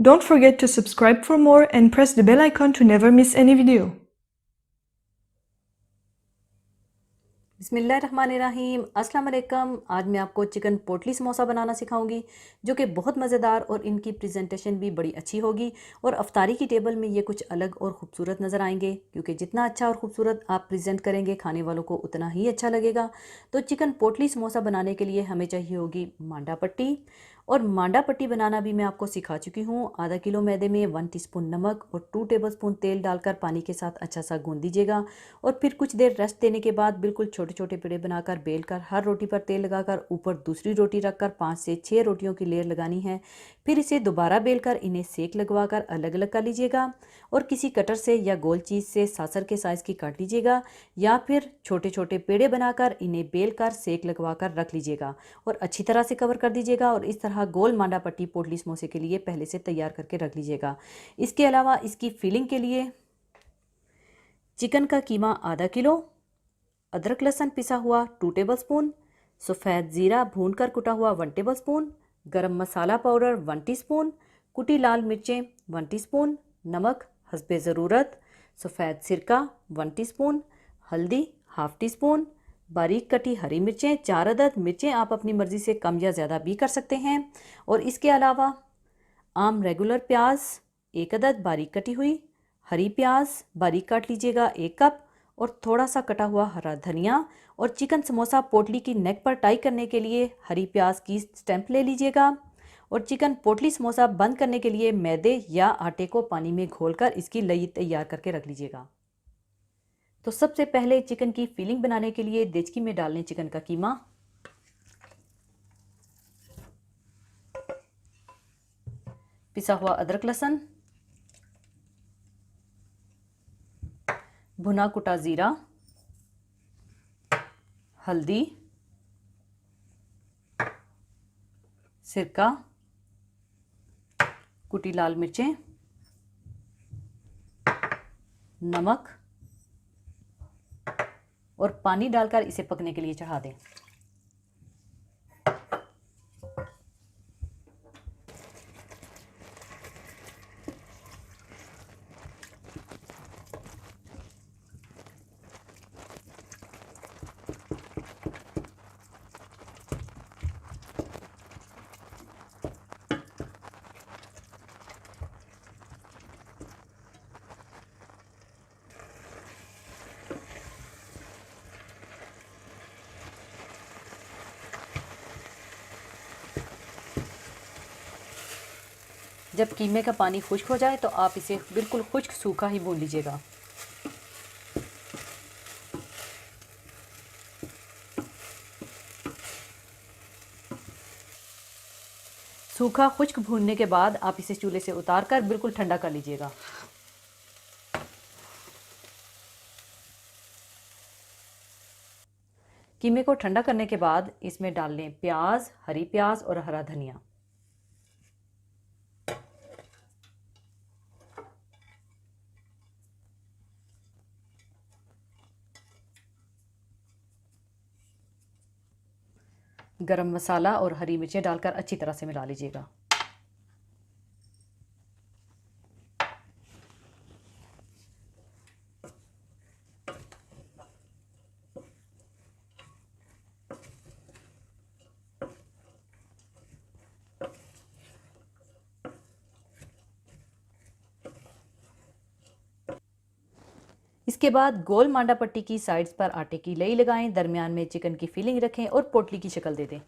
Don't forget to subscribe for more and press the bell icon to never miss any video. बिस्मिल्लाहिर्रहमानिर्रहीम, अस्सलाम वालेकुम। आज मैं आपको चिकन पोटली समोसा बनाना सिखाऊंगी जो कि बहुत मज़ेदार और इनकी प्रेजेंटेशन भी बड़ी अच्छी होगी। और अफ्तारी की टेबल में ये कुछ अलग और ख़ूबसूरत नज़र आएंगे, क्योंकि जितना अच्छा और ख़ूबसूरत आप प्रेजेंट करेंगे खाने वालों को उतना ही अच्छा लगेगा। तो चिकन पोटली समोसा बनाने के लिए हमें चाहिए होगी मांडा पट्टी। और मांडा पट्टी बनाना भी मैं आपको सिखा चुकी हूँ। आधा किलो मैदे में 1 टीस्पून नमक और 2 टेबलस्पून तेल डालकर पानी के साथ अच्छा सा गूंद दीजिएगा। और फिर कुछ देर रेस्ट देने के बाद बिल्कुल छोटे छोटे पेड़े बनाकर बेलकर हर रोटी पर तेल लगाकर ऊपर दूसरी रोटी रखकर 5 से 6 रोटियों की लेयर लगानी है। फिर इसे दोबारा बेलकर इन्हें सेक लगवाकर अलग अलग कर लीजिएगा। और किसी कटर से या गोल चीज़ से सासर के साइज़ की काट लीजिएगा, या फिर छोटे छोटे पेड़े बनाकर इन्हें बेलकर सेक लगवाकर रख लीजिएगा और अच्छी तरह से कवर कर दीजिएगा। और इस तरह गोल मांडा पट्टी पोटली समोसे के लिए पहले से तैयार करके रख लीजिएगा। इसके अलावा इसकी फिलिंग के लिए चिकन का कीमा आधा किलो, अदरक लहसुन पिसा हुआ 2 टेबलस्पून, सफ़ेद ज़ीरा भूनकर कुटा हुआ 1 टेबलस्पून, गरम मसाला पाउडर 1 टीस्पून, कुटी लाल मिर्चें 1 टीस्पून, नमक हस्बे ज़रूरत, सफ़ेद सिरका 1 टीस्पून, हल्दी हाफ़ टीस्पून, बारीक कटी हरी मिर्चें 4 अदद। मिर्चें आप अपनी मर्ज़ी से कम या ज़्यादा भी कर सकते हैं। और इसके अलावा आम रेगुलर प्याज 1 अदद बारीक कटी हुई, हरी प्याज बारीक काट लीजिएगा 1 कप, और थोड़ा सा कटा हुआ हरा धनिया। और चिकन समोसा पोटली की नेक पर टाई करने के लिए हरी प्याज की स्टैम्प ले लीजिएगा। और चिकन पोटली समोसा बंद करने के लिए मैदे या आटे को पानी में घोलकर इसकी लई तैयार करके रख लीजिएगा। तो सबसे पहले चिकन की फिलिंग बनाने के लिए देचकी में डाल लें चिकन का कीमा। पिसा हुआ अदरक लहसुन, भुना कुटा ज़ीरा, हल्दी, सिरका, कुटी लाल मिर्चें, नमक और पानी डालकर इसे पकने के लिए चढ़ा दें। जब कीमे का पानी खुश्क हो जाए तो आप इसे बिल्कुल खुश्क सूखा ही भून लीजिएगा। सूखा खुश्क भूनने के बाद आप इसे चूल्हे से उतार कर बिल्कुल ठंडा कर लीजिएगा। कीमे को ठंडा करने के बाद इसमें डाल लें प्याज, हरी प्याज और हरा धनिया। गरम मसाला और हरी मिर्चें डालकर अच्छी तरह से मिला लीजिएगा। इसके बाद गोल मांडा पट्टी की साइड्स पर आटे की लई लगाएं, दरमियान में चिकन की फिलिंग रखें और पोटली की शक्ल दे दें।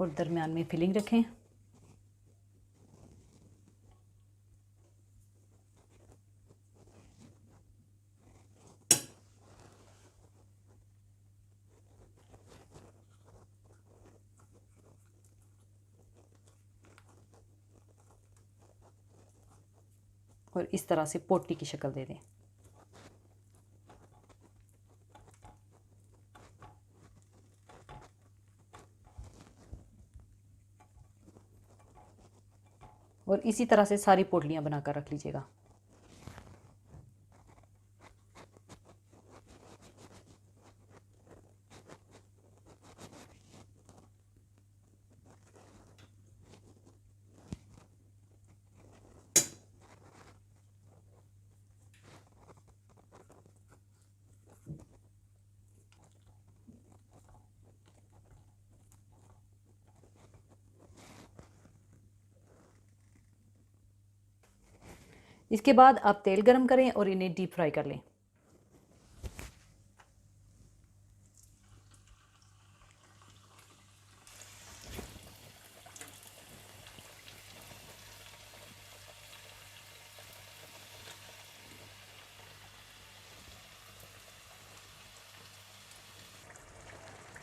और दरमियान में फिलिंग रखें। और इस तरह से पोटली की शक्ल दे दें। और इसी तरह से सारी पोटलियाँ बनाकर रख लीजिएगा। इसके बाद आप तेल गरम करें और इन्हें डीप फ्राई कर लें।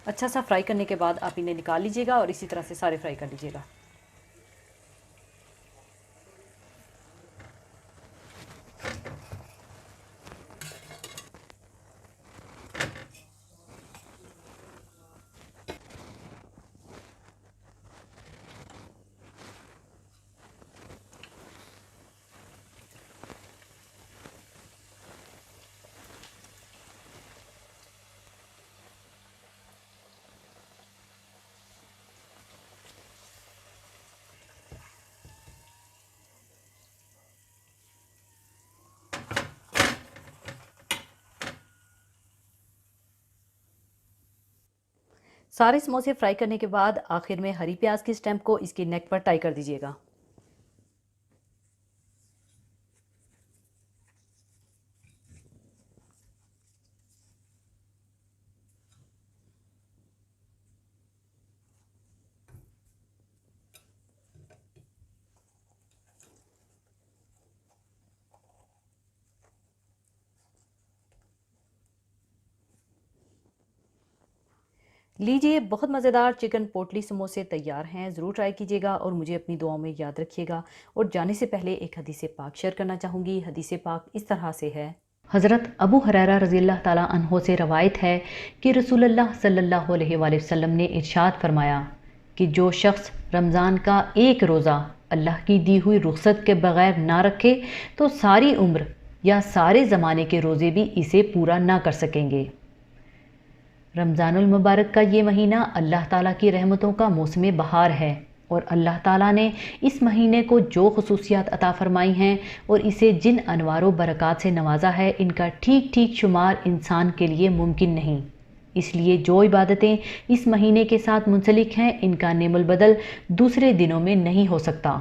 अच्छा सा फ्राई करने के बाद आप इन्हें निकाल लीजिएगा और इसी तरह से सारे फ्राई कर लीजिएगा। सारे समोसे फ्राई करने के बाद आखिर में हरी प्याज की स्टैम्प को इसकी नेक पर टाई कर दीजिएगा। लीजिए, बहुत मज़ेदार चिकन पोटली समोसे तैयार हैं। ज़रूर ट्राई कीजिएगा और मुझे अपनी दुआओं में याद रखिएगा। और जाने से पहले एक हदीस पाक शेयर करना चाहूँगी। हदीस पाक इस तरह से है। हज़रत अबू हुरैरा रज़ियल्लाहु ताला अन्हो से रवायत है कि रसूलुल्लाह सल्लल्लाहु अलैहि वसल्लम ने इरशाद फरमाया कि जो शख्स रमज़ान का एक रोज़ा अल्लाह की दी हुई रुख्सत के बग़ैर ना रखे तो सारी उम्र या सारे ज़माने के रोज़े भी इसे पूरा ना कर सकेंगे। रमज़ानुल मुबारक का ये महीना अल्लाह ताला की रहमतों का मौसम बहार है और अल्लाह ताला ने इस महीने को जो खुसूसियात अता फ़रमाई हैं और इसे जिन अनवारों बरक़ात से नवाजा है, इनका ठीक ठीक शुमार इंसान के लिए मुमकिन नहीं। इसलिए जो इबादतें इस महीने के साथ मुंसलिक हैं, इनका नेमुल बदल दूसरे दिनों में नहीं हो सकता।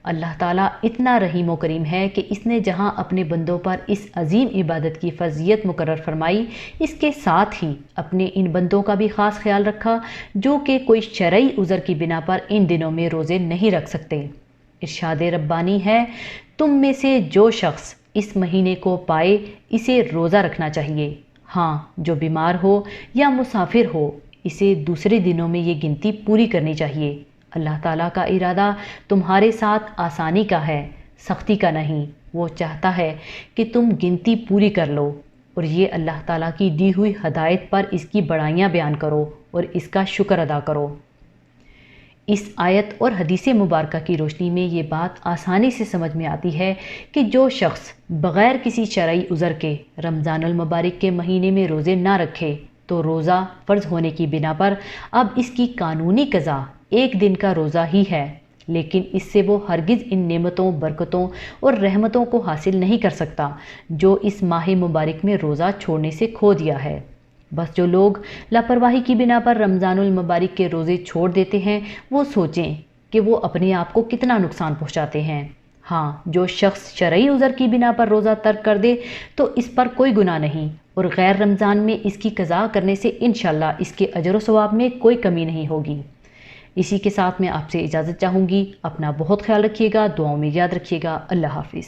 अल्लाह ताला इतना रहीम व करीम है कि इसने जहां अपने बंदों पर इस अजीम इबादत की फ़ज़ीयत मुकर्रर फरमाई, इसके साथ ही अपने इन बंदों का भी ख़ास ख्याल रखा जो कि कोई शरई उज़र की बिना पर इन दिनों में रोज़े नहीं रख सकते। इरशाद रब्बानी है, तुम में से जो शख्स इस महीने को पाए इसे रोज़ा रखना चाहिए। हाँ, जो बीमार हो या मुसाफिर हो इसे दूसरे दिनों में ये गिनती पूरी करनी चाहिए। अल्लाह ताला का इरादा तुम्हारे साथ आसानी का है, सख्ती का नहीं। वो चाहता है कि तुम गिनती पूरी कर लो और ये अल्लाह ताला की दी हुई हदायत पर इसकी बड़ाइयाँ बयान करो और इसका शुक्र अदा करो। इस आयत और हदीस मुबारक की रोशनी में ये बात आसानी से समझ में आती है कि जो शख्स बग़ैर किसी शरई उज़र के रमज़ानुल मुबारक के महीने में रोज़े ना रखे तो रोज़ा फ़र्ज़ होने की बिना पर अब इसकी कानूनी क़ज़ा एक दिन का रोज़ा ही है, लेकिन इससे वो हरगिज़ इन नेमतों, बरकतों और रहमतों को हासिल नहीं कर सकता जो इस माह मुबारक में रोज़ा छोड़ने से खो दिया है। बस जो लोग लापरवाही की बिना पर रमज़ानुल मुबारक के रोज़े छोड़ देते हैं, वो सोचें कि वो अपने आप को कितना नुकसान पहुँचाते हैं। हाँ, जो शख्स शरई उज़र की बिना पर रोज़ा तर्क कर दे तो इस पर कोई गुनाह नहीं और गैर रमज़ान में इसकी क़ज़ा करने से इंशाअल्लाह इसके अजर व सवाब में कोई कमी नहीं होगी। इसी के साथ मैं आपसे इजाज़त चाहूँगी। अपना बहुत ख्याल रखिएगा, दुआओं में याद रखिएगा। अल्लाह हाफ़िज़।